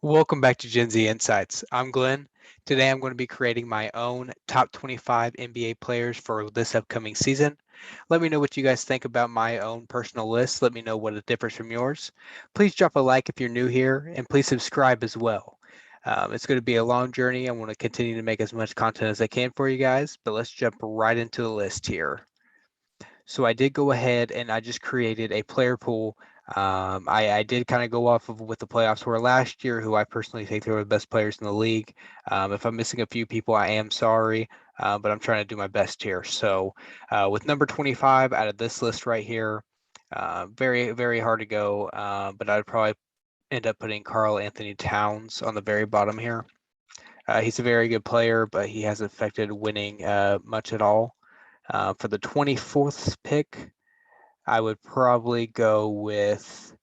Welcome back to Gen Z Insights. I'm Glenn. Today I'm going to be creating my own top 25 NBA players for this upcoming season. Let me know what you guys think about my own personal list. Let me know what it differs from yours. Please drop a like if you're new here, and please subscribe as well. It's going to be a long journey. I want to continue to make as much content as I can for you guys, but let's jump right into the list here. So I did go ahead and I just created a player pool. I did kind of go off of what the playoffs were last year, who I personally think they were the best players in the league. If I'm missing a few people, I am sorry, but I'm trying to do my best here. So with number 25 out of this list right here, very, very hard to go, but I'd probably end up putting Karl Anthony Towns on the very bottom here. He's a very good player, but he hasn't affected winning much at all. For the 24th pick, I would probably go with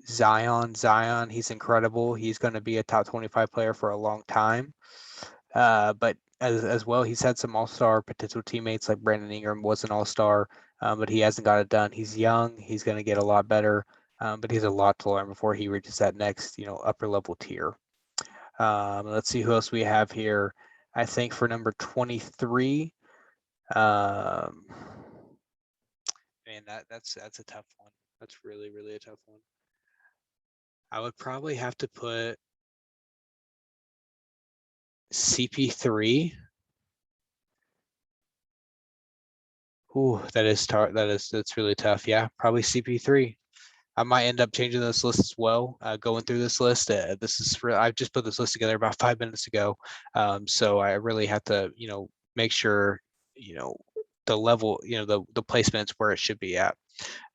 Zion. Zion, he's incredible. He's going to be a top 25 player for a long time. But as well, he's had some all-star potential teammates like Brandon Ingram was an all-star, but he hasn't got it done. He's young. He's going to get a lot better, but he's a lot to learn before he reaches that next, upper level tier. Let's see who else we have here. I think for number 23, um, man, that's a tough one. That's really, really a tough one. I would probably have to put CP3. Ooh, that's really tough. Yeah, probably CP3. I might end up changing this list as well. Going through this list, I just put this list together about 5 minutes ago, so I really have to, make sure, the level, the placement's where it should be at.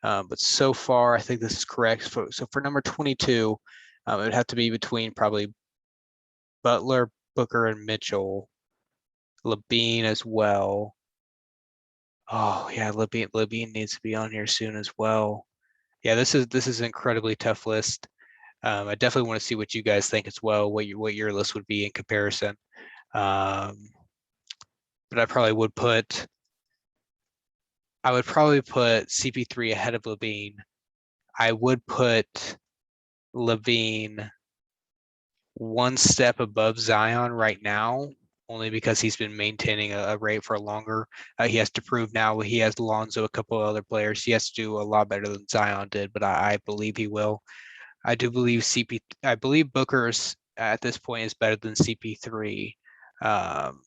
But so far, I think this is correct. So for number 22, it would have to be between probably Butler, Booker, and Mitchell. Levine as well. Oh yeah, Levine needs to be on here soon as well. Yeah, this is an incredibly tough list. I definitely want to see what you guys think as well. What your list would be in comparison. Um, but I would probably put CP3 ahead of Levine. I would put Levine one step above Zion right now, only because he's been maintaining a rate for longer. He has to prove now. He has Lonzo, a couple of other players. He has to do a lot better than Zion did, but I believe he will. I do believe I believe Booker's at this point is better than CP3. Um,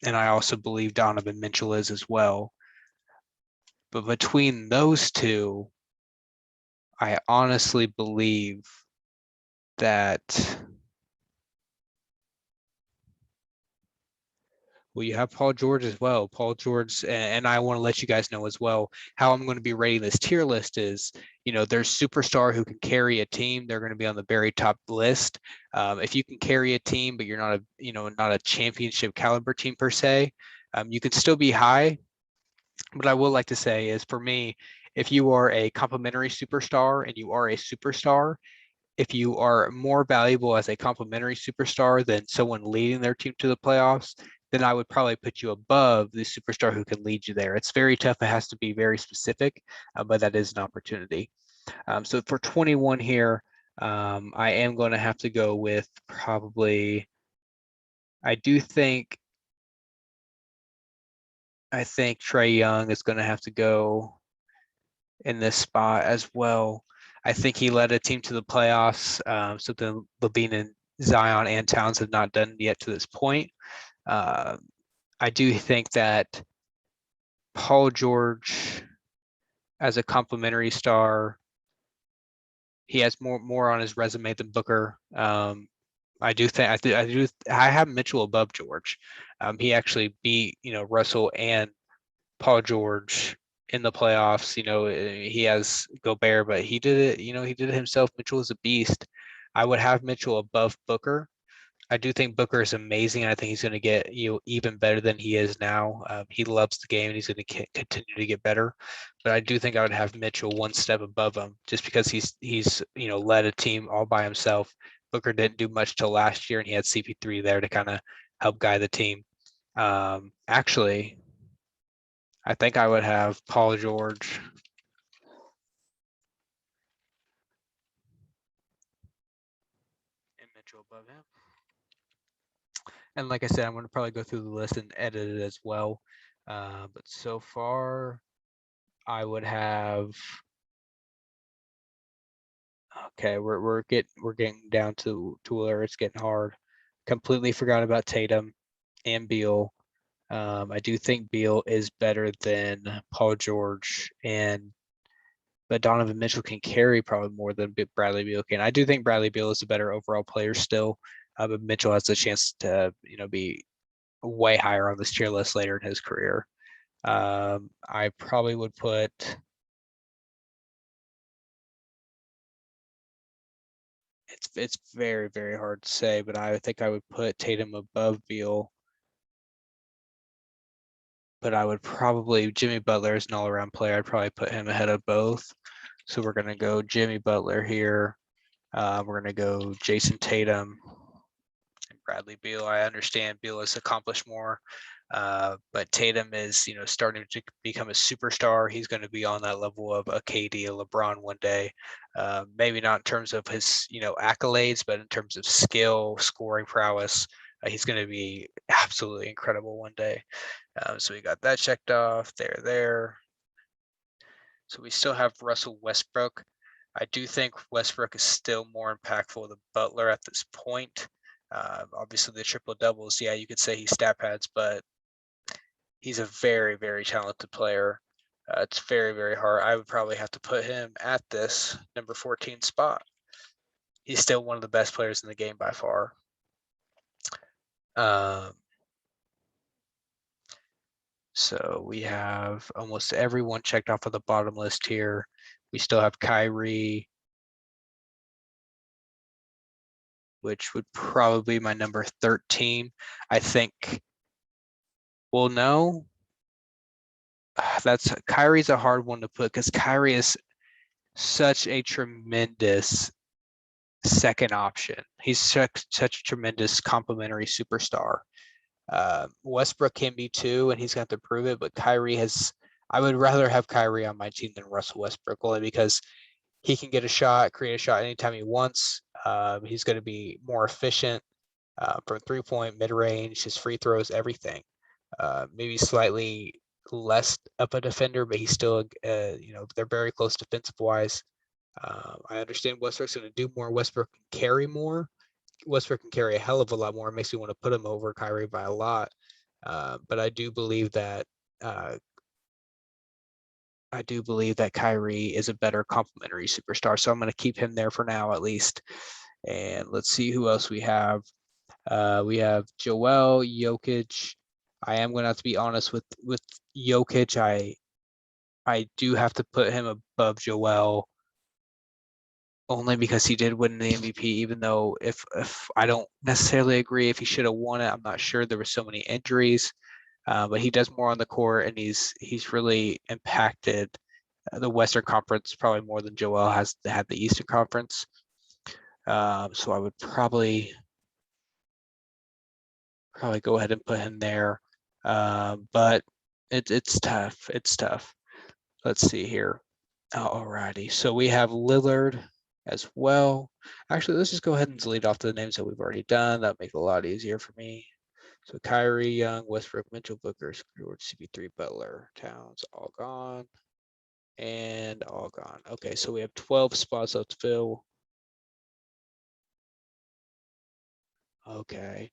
and I also believe Donovan Mitchell is as well. But between those two, I honestly believe that. Well, you have Paul George as well. Paul George, and I want to let you guys know as well how I'm going to be rating this tier list is, there's superstar who can carry a team. They're going to be on the very top list. If you can carry a team, but you're not a championship caliber team per se, you can still be high. What I would like to say is for me, if you are a complimentary superstar and you are a superstar, if you are more valuable as a complimentary superstar than someone leading their team to the playoffs, then I would probably put you above the superstar who can lead you there. It's very tough. It has to be very specific, but that is an opportunity. So for 21 here, I am going to have to go with probably, I think Trae Young is going to have to go in this spot as well. I think he led a team to the playoffs, something Levine and Zion and Towns have not done yet to this point. I do think that Paul George, as a complimentary star, he has more on his resume than Booker. I do think I have Mitchell above George. He actually beat Russell and Paul George in the playoffs. He has Gobert, but he did it. He did it himself. Mitchell is a beast. I would have Mitchell above Booker. I do think Booker is amazing, and I think he's going to get even better than he is now. He loves the game, and he's going to continue to get better. But I do think I would have Mitchell one step above him, just because he's led a team all by himself. Booker didn't do much till last year, and he had CP3 there to kind of help guide the team. Actually, I think I would have Paul George. Mitchell above him. And like I said, I'm going to probably go through the list and edit it as well. But so far, I would have. Okay, we're getting down to where it's getting hard. Completely forgot about Tatum and Beal. I do think Beal is better than Paul George, but Donovan Mitchell can carry probably more than Bradley Beal can. I do think Bradley Beal is a better overall player still, but Mitchell has a chance to be way higher on this tier list later in his career. I probably would put. It's very, very hard to say, but I think I would put Tatum above Beal. But I would probably Jimmy Butler is an all-around player. I'd probably put him ahead of both. So we're gonna go Jimmy Butler here. We're gonna go Jayson Tatum and Bradley Beal. I understand Beal has accomplished more, but Tatum is starting to become a superstar. He's going to be on that level of a KD, a LeBron one day. Maybe not in terms of his accolades, but in terms of skill, scoring prowess, he's going to be absolutely incredible one day. So we got that checked off there. So we still have Russell Westbrook. I do think Westbrook is still more impactful than Butler at this point. Obviously, the triple doubles, yeah, you could say he's stat pads, but he's a very, very talented player. It's very, very hard. I would probably have to put him at this number 14 spot. He's still one of the best players in the game by far. So we have almost everyone checked off of the bottom list here. We still have Kyrie, which would probably be my number 13. I think, well, no, that's Kyrie's a hard one to put because Kyrie is such a tremendous second option. He's such a tremendous complementary superstar. Westbrook can be too, and he's got to prove it. But Kyrie has, I would rather have Kyrie on my team than Russell Westbrook, only because he can get a shot, create a shot anytime he wants. He's going to be more efficient from 3-point, mid-range, his free throws, everything. Maybe slightly less of a defender, but he's still, they're very close defensive wise. I understand Westbrook's going to do more. Westbrook can carry more. Westbrook can carry a hell of a lot more. It makes me want to put him over Kyrie by a lot. But I do believe that Kyrie is a better complementary superstar. So I'm going to keep him there for now, at least. And let's see who else we have. We have Joelle Yokic. I am going to have to be honest with Yokic. I do have to put him above Joelle, only because he did win the MVP, even though if I don't necessarily agree if he should have won it. I'm not sure. There were so many injuries, but he does more on the court, and he's really impacted the Western Conference probably more than Joelle has had the Eastern Conference. So I would probably go ahead and put him there. But it's tough. It's tough. Let's see here. Alrighty. So we have Lillard as well. Actually, let's just go ahead and delete off the names that we've already done. That'll make it a lot easier for me. So Kyrie, Young, Westbrook, Mitchell, Booker, George, CP3, Butler, Towns, all gone. And all gone. Okay, so we have 12 spots left to fill. Okay.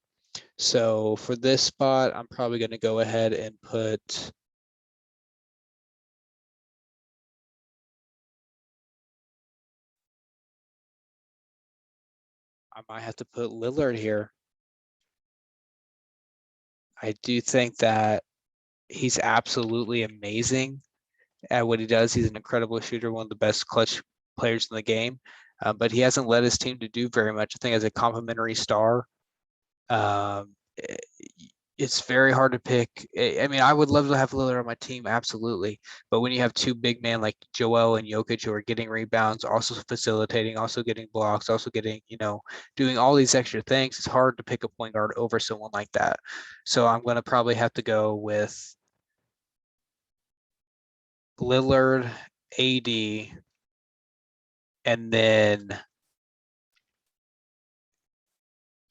So for this spot, I'm probably going to go ahead and put I might have to put Lillard here. I do think that he's absolutely amazing at what he does. He's an incredible shooter, one of the best clutch players in the game, but he hasn't led his team to do very much. I think as a complimentary star, it's very hard to pick. I mean, I would love to have Lillard on my team, absolutely. But when you have two big men like Joel and Jokic who are getting rebounds, also facilitating, also getting blocks, also getting, doing all these extra things, it's hard to pick a point guard over someone like that. So I'm going to probably have to go with Lillard, AD, and then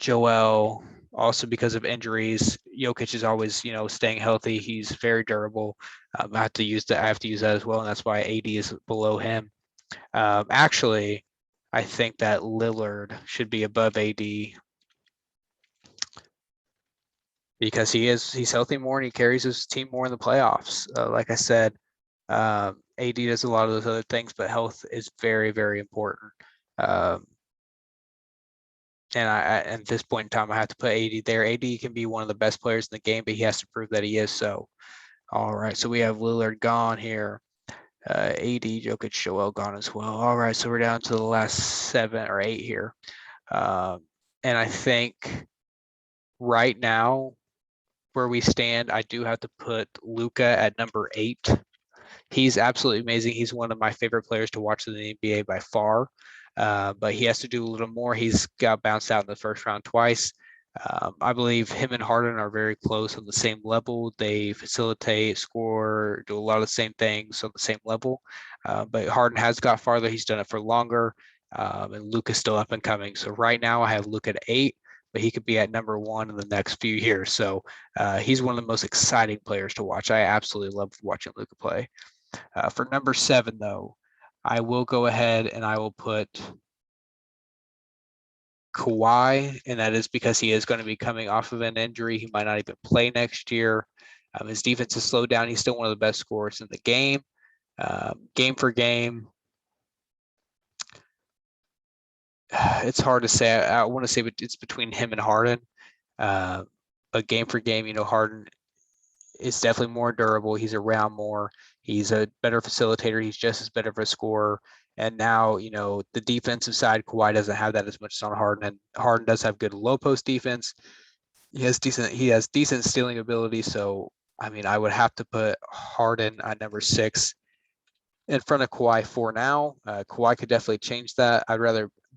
Joelle, also because of injuries. Jokic is always, staying healthy. He's very durable. I have to use that. I have to use that as well, and that's why AD is below him. Actually, I think that Lillard should be above AD because he's healthy more and he carries his team more in the playoffs. Like I said, AD does a lot of those other things, but health is very, very important. And at this point in time, I have to put AD there. AD can be one of the best players in the game, but he has to prove that he is so. All right, so we have Lillard gone here. AD, Jokic, Joelle gone as well. All right, so we're down to the last 7 or 8 here. And I think right now, where we stand, I do have to put Luka at number 8. He's absolutely amazing. He's one of my favorite players to watch in the NBA by far. But he has to do a little more. He's got bounced out in the first round twice. I believe him and Harden are very close on the same level. They facilitate, score, do a lot of the same things on the same level. But Harden has got farther. He's done it for longer. And Luka's still up and coming. So right now I have Luka at 8, but he could be at number 1 in the next few years. So he's one of the most exciting players to watch. I absolutely love watching Luka play. For number 7, though, I will go ahead and I will put Kawhi, and that is because he is going to be coming off of an injury. He might not even play next year. His defense has slowed down. He's still one of the best scorers in the game. Game for game, it's hard to say. I want to say it's between him and Harden. But game for game, Harden is definitely more durable. He's around more. He's a better facilitator. He's just as better of a scorer. And now, the defensive side, Kawhi doesn't have that as much as on Harden. And Harden does have good low post defense. He has decent stealing ability. So, I would have to put Harden at number 6 in front of Kawhi for now. Kawhi could definitely change that.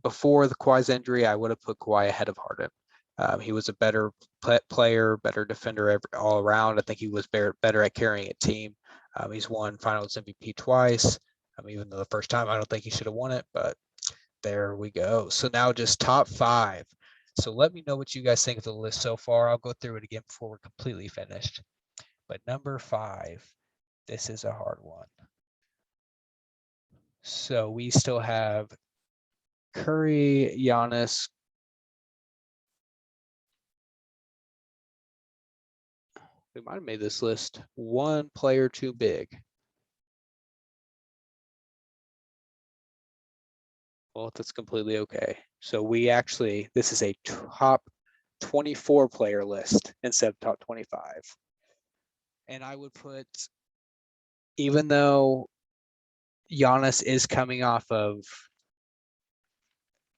Before the Kawhi's injury, I would have put Kawhi ahead of Harden. He was a better player, better defender all around. I think he was better at carrying a team. He's won Finals MVP twice. Even though the first time I don't think he should have won it, but there we go. So now just top 5. So let me know what you guys think of the list so far. I'll go through it again before we're completely finished. But number 5, this is a hard one. So we still have Curry, Giannis. We might have made this list one player too big. Well, that's completely okay. So this is a top 24 player list instead of top 25. And I would put, even though Giannis is coming off of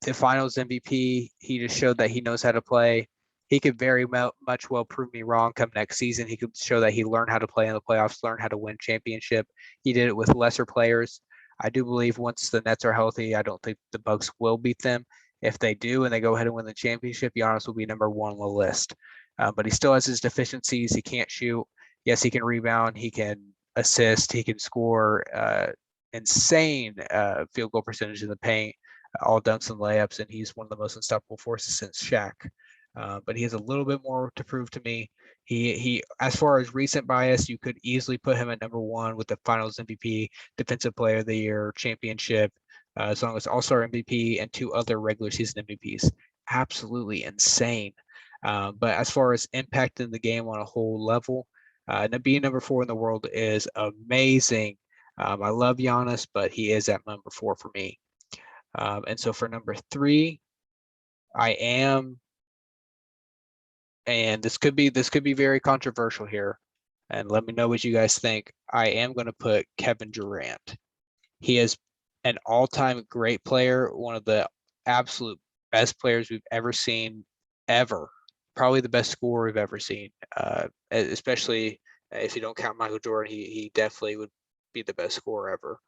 the Finals MVP, he just showed that he knows how to play. He could very much well prove me wrong come next season. He could show that he learned how to play in the playoffs, learn how to win championship. He did it with lesser players. I do believe once the Nets are healthy, I don't think the Bucks will beat them. If they do and they go ahead and win the championship, Giannis will be number 1 on the list. But he still has his deficiencies. He can't shoot. Yes, he can rebound. He can assist. He can score insane field goal percentage in the paint, all dunks and layups, and he's one of the most unstoppable forces since Shaq. But he has a little bit more to prove to me. He as far as recent bias, you could easily put him at number 1 with the Finals MVP, Defensive Player of the Year, championship, as long as All-Star MVP and 2 other regular season MVPs. Absolutely insane. But as far as impact in the game on a whole level, being number 4 in the world is amazing. I love Giannis, but he is at number 4 for me. And so for number 3, and this could be very controversial here, and let me know what you guys think. I am going to put Kevin Durant. He is an all-time great player, one of the absolute best players we've ever seen, ever. Probably the best scorer we've ever seen, especially if you don't count Michael Jordan. He definitely would be the best scorer ever.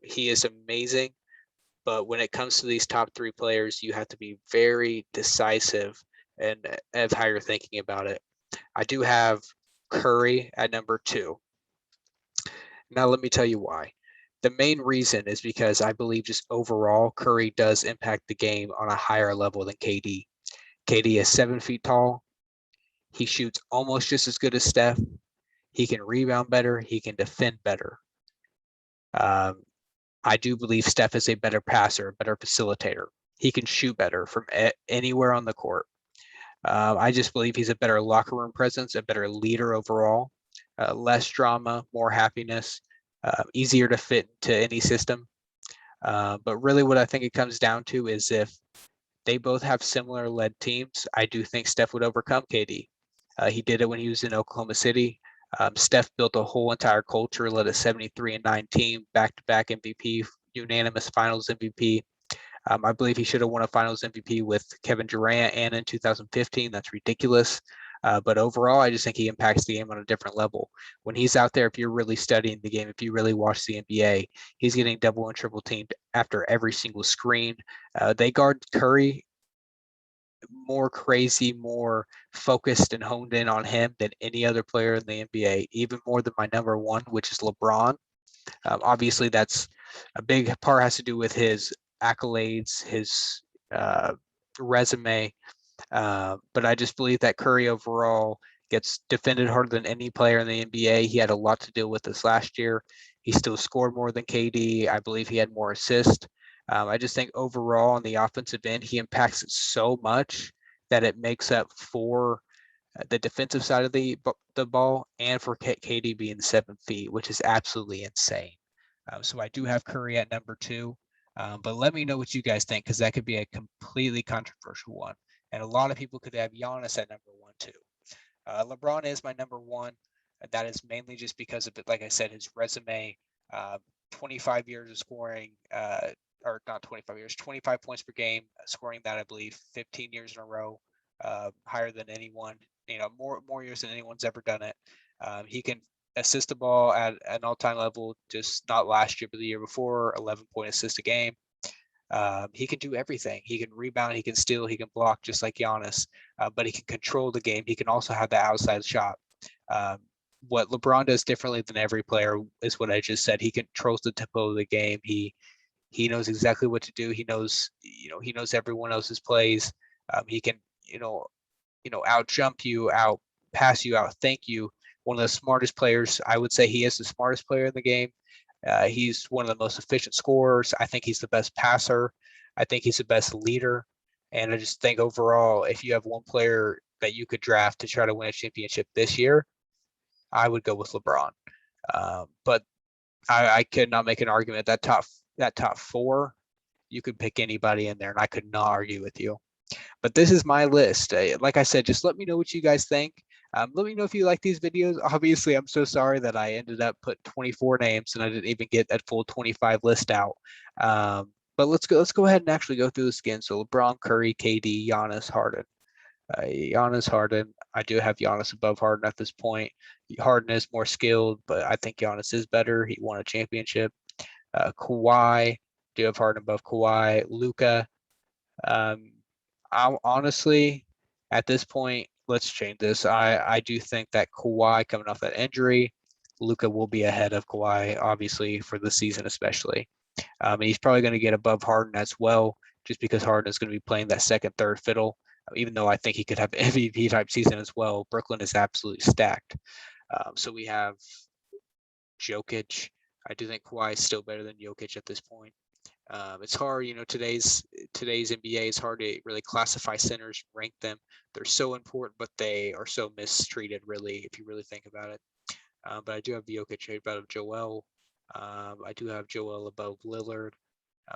He is amazing. But when it comes to these top 3 players, you have to be very decisive and of how you're thinking about it. I do have Curry at number 2. Now let me tell you why. The main reason is because I believe just overall Curry does impact the game on a higher level than KD. KD is 7 feet tall. He shoots almost just as good as Steph. He can rebound better. He can defend better. I do believe Steph is a better passer, a better facilitator. He can shoot better from anywhere on the court. I just believe he's a better locker room presence, a better leader overall, less drama, more happiness, easier to fit into any system. But really what I think it comes down to is if they both have similar led teams, I do think Steph would overcome KD. He did it when he was in Oklahoma City. Steph built a whole entire culture, led a 73-9 team, back-to-back MVP, unanimous Finals MVP. I believe he should have won a Finals MVP with Kevin Durant and in 2015. That's ridiculous. But overall, I just think he impacts the game on a different level. When he's out there, if you're really studying the game, if you really watch the NBA, he's getting double and triple teamed after every single screen. They guard Curry more crazy, more focused and honed in on him than any other player in the NBA, even more than my number one, which is LeBron. Obviously, that's a big part has to do with his accolades, his resume. But I just believe that Curry overall gets defended harder than any player in the NBA. He had a lot to deal with this last year. He still scored more than KD. I believe he had more assists. I just think overall on the offensive end, he impacts it so much that it makes up for the defensive side of the ball and for KD being 7 feet, which is absolutely insane. So I do have Curry at number 2. But let me know what you guys think, because that could be a completely controversial one. And a lot of people could have Giannis at number 1 too. LeBron is my number 1. That is mainly just because of it. Like I said, his resume, 25 years of scoring, or not 25 years, 25 points per game, scoring that, I believe, 15 years in a row, higher than anyone, more years than anyone's ever done it. He can assist the ball at an all-time level, just not last year, but the year before, 11-point assist a game. He can do everything. He can rebound, he can steal, he can block, just like Giannis, but he can control the game. He can also have the outside shot. What LeBron does differently than every player is what I just said. He controls the tempo of the game. He knows exactly what to do. He knows, he knows everyone else's plays. He can, out jump you, out pass you, out think you. One of the smartest players. I would say he is the smartest player in the game. He's one of the most efficient scorers. I think he's the best passer. I think he's the best leader. And I just think overall, if you have one player that you could draft to try to win a championship this year, I would go with LeBron. But I could not make an argument that top 4, you could pick anybody in there, and I could not argue with you. But this is my list. Like I said, just let me know what you guys think. Let me know if you like these videos. Obviously, I'm so sorry that I ended up putting 24 names and I didn't even get that full 25 list out. But let's go ahead and actually go through this again. So LeBron, Curry, KD, Giannis, Harden. Giannis, Harden. I do have Giannis above Harden at this point. Harden is more skilled, but I think Giannis is better. He won a championship. Kawhi. Do have Harden above Kawhi. Luka. I honestly, at this point, let's change this. I do think that Kawhi coming off that injury, Luka will be ahead of Kawhi, obviously, for the season especially. And he's probably going to get above Harden as well, just because Harden is going to be playing that second, third fiddle. Even though I think he could have MVP type season as well, Brooklyn is absolutely stacked. So we have Jokic. I do think Kawhi is still better than Jokic at this point. It's hard, today's NBA is hard to really classify centers, rank them. They're so important, but they are so mistreated, really, if you really think about it. But I do have Jokic above Joelle. I do have Joelle above Lillard.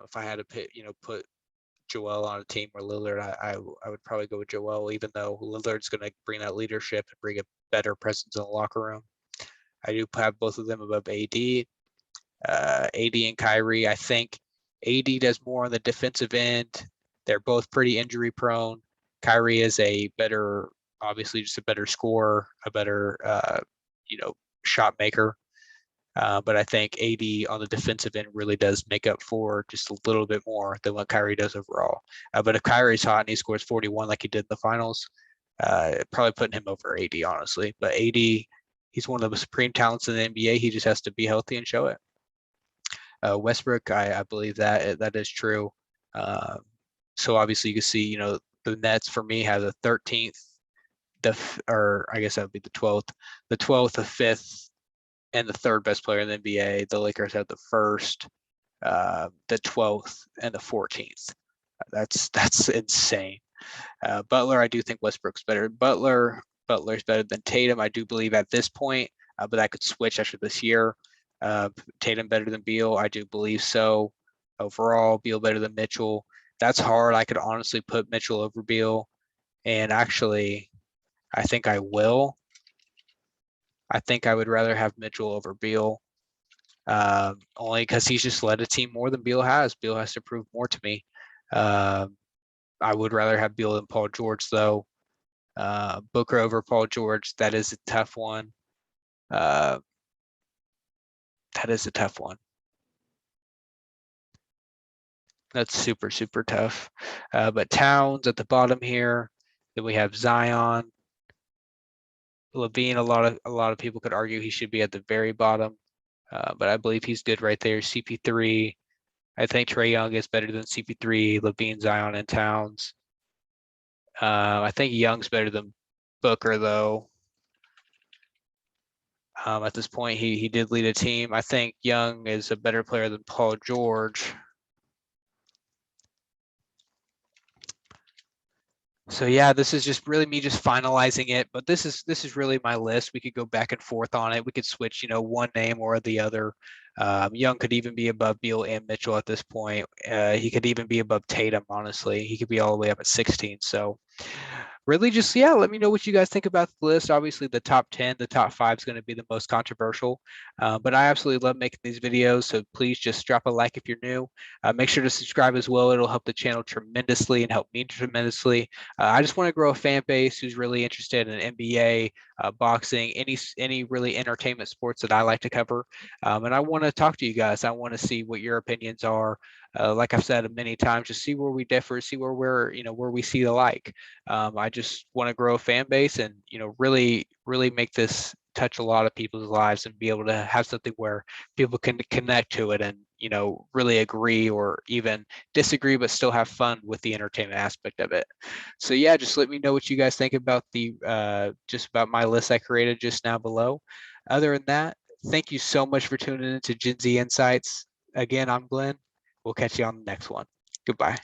If I had to put Joelle on a team or Lillard, I would probably go with Joelle, even though Lillard's going to bring that leadership and bring a better presence in the locker room. I do have both of them above AD. AD and Kyrie, I think AD does more on the defensive end. They're both pretty injury prone. Kyrie is obviously just a better scorer, a better, shot maker. But I think AD on the defensive end really does make up for just a little bit more than what Kyrie does overall. But if Kyrie's hot and he scores 41 like he did in the finals, probably putting him over AD, honestly. But AD, he's one of the supreme talents in the NBA. He just has to be healthy and show it. Westbrook, I believe that is true. So obviously you can see, The Nets for me have the 13th, or I guess that would be the 12th, the 5th, and the third best player in the NBA. The Lakers have the first, the 12th, and the 14th. That's insane. Butler, I do think Westbrook's better. Butler's better than Tatum, I do believe at this point, but that could switch after this year. Tatum better than Beal, I do believe so. Overall, Beal better than Mitchell. That's hard. I could honestly put Mitchell over Beal, and actually, I think I will. I think I would rather have Mitchell over Beal, only because he's just led a team more than Beal has. Beal has to prove more to me. I would rather have Beal than Paul George, though. Booker over Paul George, that is a tough one. That is a tough one. That's super, super tough. But Towns at the bottom here. Then we have Zion. Levine, a lot of people could argue he should be at the very bottom, but I believe he's good right there. CP3. I think Trae Young is better than CP3, Levine, Zion, and Towns. I think Young's better than Booker, though. At this point, he did lead a team. I think Young is a better player than Paul George. So yeah, this is just really me just finalizing it, but this is really my list. We could go back and forth on it. We could switch, one name or the other. Young could even be above Beal and Mitchell at this point. He could even be above Tatum, honestly. He could be all the way up at 16. So really just, yeah, let me know what you guys think about the list. Obviously, the top 10, the top 5 is going to be the most controversial, but I absolutely love making these videos, so please just drop a like if you're new. Make sure to subscribe as well. It'll help the channel tremendously and help me tremendously. I just want to grow a fan base who's really interested in NBA, boxing, any really entertainment sports that I like to cover, and I want to talk to you guys. I want to see what your opinions are. Like I've said many times, just see where we differ, see where where we see alike. I just want to grow a fan base and really make this touch a lot of people's lives and be able to have something where people can connect to it and really agree or even disagree but still have fun with the entertainment aspect of it. So yeah, just let me know what you guys think about the just about my list I created just now below. Other than that, thank you so much for tuning in to Gen Z Insights. Again, I'm Glenn. We'll catch you on the next one. Goodbye.